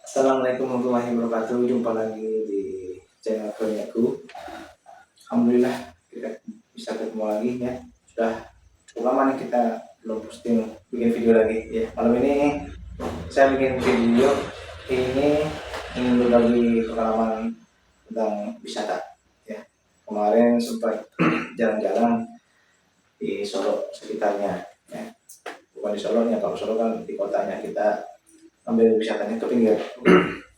Assalamualaikum warahmatullahi wabarakatuh. Jumpa lagi di channel aku. Alhamdulillah kita bisa ketemu lagi ya. Sudah cukup lama nih kita belum posting bikin video lagi ya. Malam ini saya bikin video ini ingin berbagi pengalaman tentang wisata ya. Kemarin sempat jalan-jalan di Solo sekitarnya ya. Bukan di Solo ya, kalau Solo kan di kotanya, kita ambil wisatanya ke pinggir.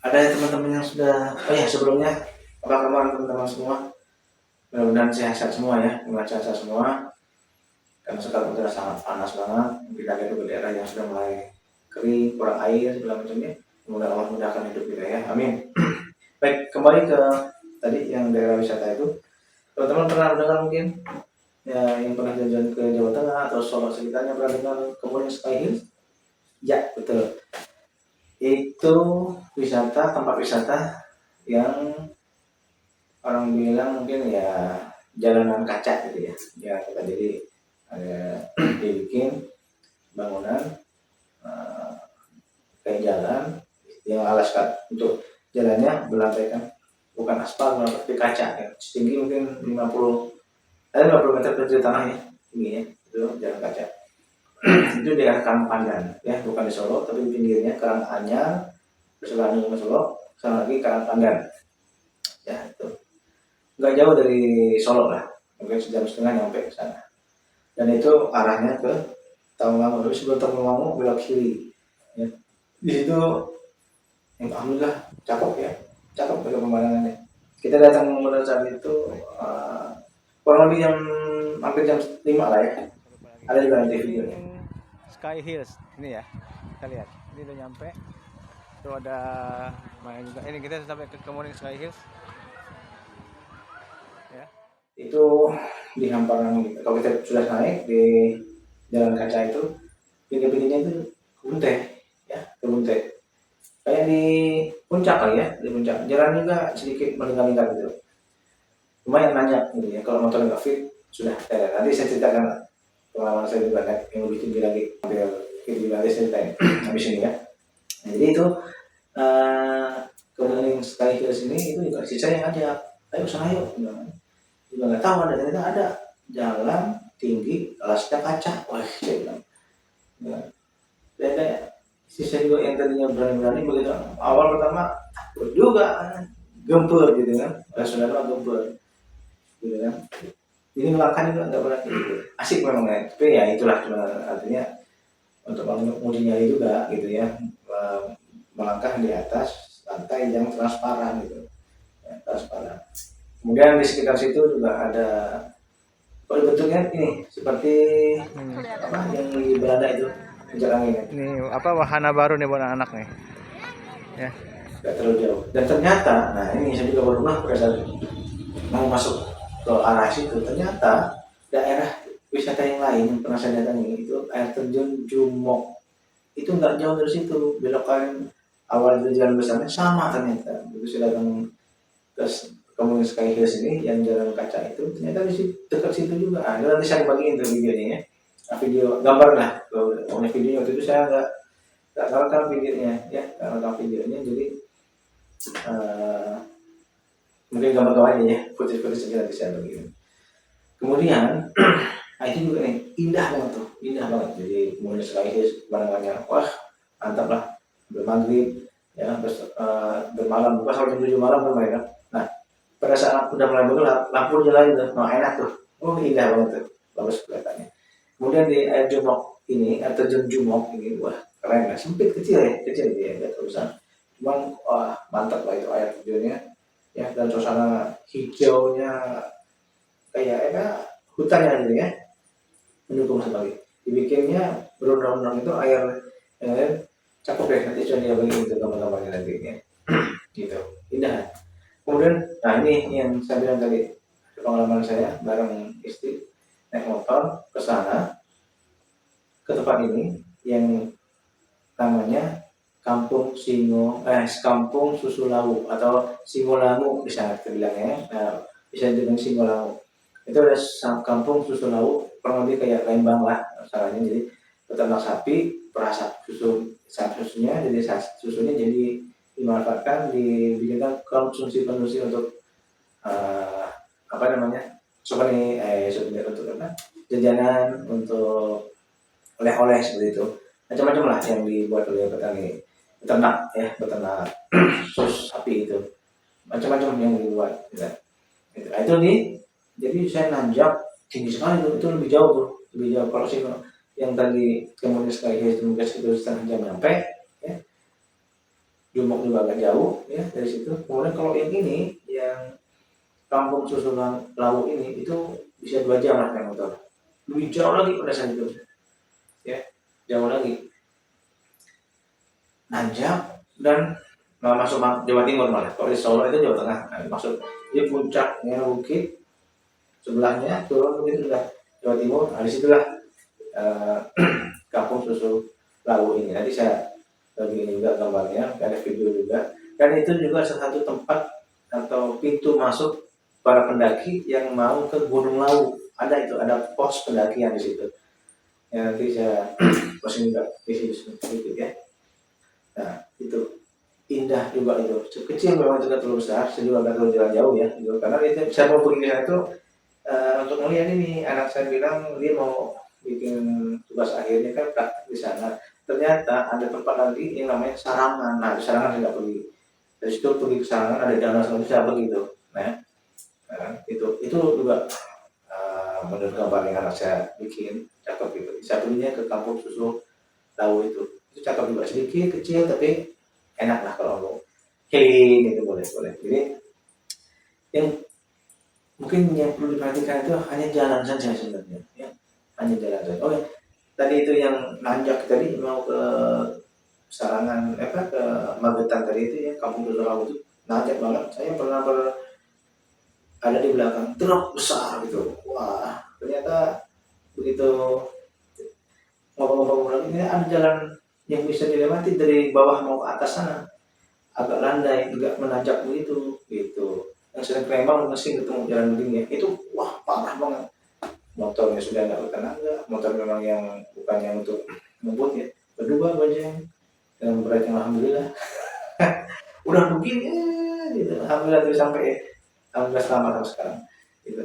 Ada teman-teman yang sudah, oh ya sebelumnya, apa kabar teman-teman semua? Mudah-mudahan sehat semua ya, sehat semua. Karena sekarang sudah sangat panas banget, kita ada di daerah yang sudah mulai kering, kurang air, segala macamnya. Semoga Allah mudahkan hidup kita ya, amin. Baik, kembali ke tadi yang daerah wisata itu. Teman-teman pernah dengar mungkin ya, yang pernah jalan ke Jawa Tengah atau Solo sekitarnya, pernah dengar Kemuning Sky Hills? Ya, betul. Itu tempat wisata yang orang bilang mungkin ya jalanan kaca gitu ya. Ya kita jadi ada dibikin bangunan kayak jalan yang alas untuk jalannya berlantaikan bukan aspal tapi kaca ya. Setinggi mungkin 50 meter dari tanah ya tingginya, itu jalan kaca. Itu di daerah Karangpandan ya, bukan di Solo tapi di pinggirnya Karanganyar, bersebelahan dengan Solo, sana lagi Karangpandan ya. Itu nggak jauh dari Solo lah, mungkin sejam setengah nyampe ke sana. Dan itu arahnya ke Tawangmangu, tapi sebelum Tawangmangu belok kiri ya. Di situ alhamdulillah cakep ya, cakep ke pemandangannya. Kita datang pada saat itu kurang lebih hampir jam 5 lah ya. Ada juga nanti videonya. Sky Hills ini ya, kita lihat ini udah nyampe. Itu ada main juga. Ini kita sampai ke Kemuning Sky Hills ya. Itu di hamparan, kalau kita sudah naik di jalan kaca itu, pinggir-pinggirnya itu kebun teh ya, kebun teh kayak di puncak kali ya, di puncak. Jalan juga sedikit melingkar-lingkar gitu, lumayan nanjak gitu ya. Kalau motor nggak fit sudah nanti saya ceritakan pengalaman saya juga naik yang lebih tinggi lagi, hampir tinggi lagi saya ceritain habis ini ya. Nah, jadi itu Kemuning Sky Hills ini itu juga si saya yang ngajak, ayo sana yuk, juga nggak tahu ada, ternyata ada jalan tinggi alasnya kaca. Wah, saya bilang ya, kayak sisa juga yang tadinya berani-berani, begitu awal pertama takut juga, gempur gitu kan, saudara gempur gitu kan. Ini melangkah juga nggak berani gitu. Asik memang ya, tapi ya itulah, cuma artinya untuk menguji nyali juga gitu ya, melangkah di atas lantai yang transparan gitu ya, transparan. Kemudian di sekitar situ juga ada, kalau bentuknya ini seperti apa yang di Belanda itu, pencak angin. Ini apa wahana baru nih buat anak nih ya. Gak terlalu jauh. Dan ternyata, nah ini saya juga baru pada saat mau masuk ke arah situ, ternyata daerah wisata yang lain yang pernah saya datangi itu air terjun Jumok. Itu nggak jauh dari situ, belokan awal dari jalan besarnya sama ternyata. Begitu saya datang ke Kemuning Sky Hills ini yang jalan kaca itu, ternyata di situ, dekat situ juga. Nah, nanti saya bagiin tuh videonya ya. Nah, video gambar lah, kalau videonya waktu itu saya nggak rekam videonya ya, nggak rekam videonya, jadi mungkin gambar-gambar aja ya, footage-footage aja nanti saya bagiin. Kemudian nah itu juga nih indah banget tuh, indah banget. Jadi Kemuning Sky Hills pemandangannya wah mantap lah, bermaghrib ya, bermalam bukan sampai jam 7 malam kan mereka. Nah pada saat udah mulai bergelap, lampu nyalain tuh, nah enak tuh, oh indah banget tuh, bagus kelihatannya. Kemudian di air Jumok ini, air terjun Jumok ini, wah keren ya, sempit kecil ya, kecil dia nggak terusan, cuman wah mantap lah itu air terjunnya ya. Dan suasana hijaunya kayak hutannya gitu ya, mendukung sekali. Dibikinnya berundang-undang itu air yang lain, cakep deh, nanti coba dia bagi itu gambar-gambarnya nanti ya. Gitu, indah. Kemudian, nah ini yang saya bilang tadi, pengalaman saya bareng istri naik motor ke sana, ke tempat ini yang namanya Kampung Susulau atau Singolangu bisa terbilangnya, bisa dengan Singolangu. Itu ada kampung Susulau, kurang lebih kayak Lembang lah salahnya. Jadi peternak sapi perasap susunya, jadi susunya jadi dimanfaatkan, dibikinkan konsumsi untuk apa namanya, souvenir untuk apa, jajanan, untuk oleh-oleh seperti itu, macam-macam lah yang dibuat oleh petani peternak ya, peternak sus sapi itu, macam-macam yang dibuat gitu. Nah, itu nih, jadi saya nanjak tinggi sekali tuh, itu lebih jauh tuh, lebih jauh. Kalau sih yang tadi kemudian sekali itu setengah jam nyampe ya, Jumok juga agak jauh ya dari situ. Kemudian kalau yang ini, yang kampung susu lawu ini, itu bisa 2 jam lah naik motor, lebih jauh lagi pada saat itu ya, jauh lagi, nanjak. Dan masuk Jawa Timur malah. Kalau di Solo itu Jawa Tengah, nah, maksud di puncaknya bukit, sebelahnya turun begitu sudah Jawa Timur. Nah, disitulah kampung susu lawu ini. Nanti saya bagi ini juga gambarnya, ada video juga. Dan itu juga salah satu tempat atau pintu masuk para pendaki yang mau ke Gunung Lawu. Ada itu, ada pos pendakian di situ. Ya, nanti saya posting juga di situ sedikit ya. Nah, itu indah juga itu. Kecil memang juga terlalu besar, saya juga nggak terlalu jalan jauh ya. Gitu. Karena itu saya mau pergi ke sana itu untuk melihat ini. Anak saya bilang dia mau bikin tugas akhirnya kan praktik di sana. Ternyata ada tempat lagi yang namanya Sarangan. Nah, di Sarangan saya nggak pergi. Dari situ pergi ke Sarangan, ada danau sama saya begitu. Nah, itu juga menurut gambar yang anak saya bikin cakep gitu. Saya perginya ke kampung susu lawu itu cakep juga, sedikit kecil tapi enak lah kalau mau healing itu, boleh. Jadi yang mungkin yang perlu diperhatikan itu hanya jalan saja sebenarnya ya, hanya jalan saja. Oh ya, tadi itu yang nanjak tadi mau ke Sarangan ke Magetan tadi itu ya, kampung susu lawu itu nanjak banget. Saya pernah ada di belakang truk besar gitu. Wah, ternyata begitu ngomong-ngomong lagi, ini ada jalan yang bisa dilewati dari bawah mau ke atas sana, agak landai, agak menanjak begitu gitu. Yang sering Palembang mesti ketemu jalan begini ya, itu wah parah banget. Motornya sudah nggak bertenaga, motor memang yang bukan yang untuk ngebut ya, berdua bajeng dengan berat yang alhamdulillah udah begini gitu, alhamdulillah terus sampai, alhamdulillah selamat sampai sekarang gitu.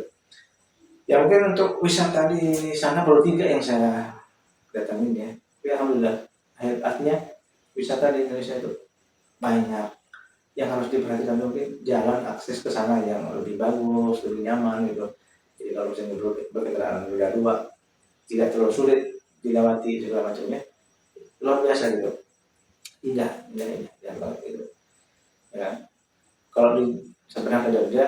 Ya mungkin untuk wisata di sana baru 3 yang saya datangin ya, tapi alhamdulillah artinya wisata di Indonesia itu banyak. Yang harus diperhatikan mungkin jalan akses ke sana yang lebih bagus, lebih nyaman gitu. Jadi kalau misalnya berkendaraan roda 2 tidak terlalu sulit dilewati segala macamnya, luar biasa gitu, indah banget gitu ya. Kalau di sebenarnya ke Jogja,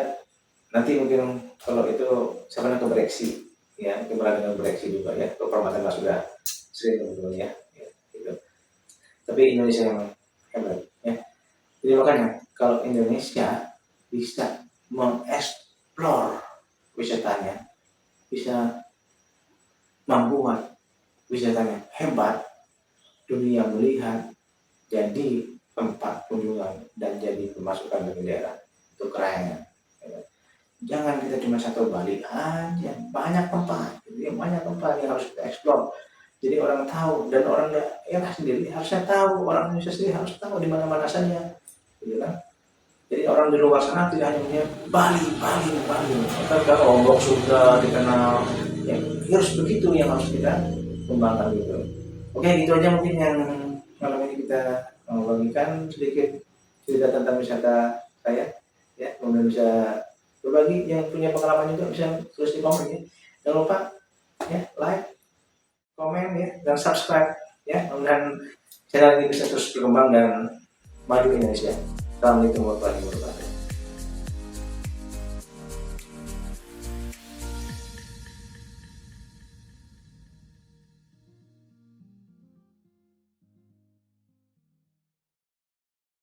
nanti mungkin kalau itu sebenarnya ke Breksi ya, kemarin dengan Breksi juga ya, ke Permata sudah sering teman-teman ya gitu. Tapi Indonesia yang hebat ya. Jadi makanya kalau Indonesia bisa mengeksplor wisatanya, bisa membuat wisatanya hebat, dunia melihat, jadi tempat kunjungan dan jadi pemasukan bagi daerah, itu keren. Jangan kita cuma satu Bali aja, banyak tempat yang harus kita eksplor. Jadi orang tahu, dan orang daerah sendiri harusnya tahu, orang Indonesia sendiri harus tahu di mana-mana saja, gitu kan. Jadi orang di luar sana tidak hanya punya Bali. Kita Lombok sudah dikenal, ya harus begitu yang harus kita kembangkan gitu. Oke, itu aja mungkin yang malam ini kita membagikan sedikit cerita tentang wisata saya ya. Kemudian bisa berbagi, yang punya pengalaman juga bisa tulis di komen ya. Jangan lupa ya, like, komen ya, dan subscribe ya. Mudah-mudahan channel ini bisa terus berkembang dan maju Indonesia. Assalamualaikum warahmatullahi wabarakatuh.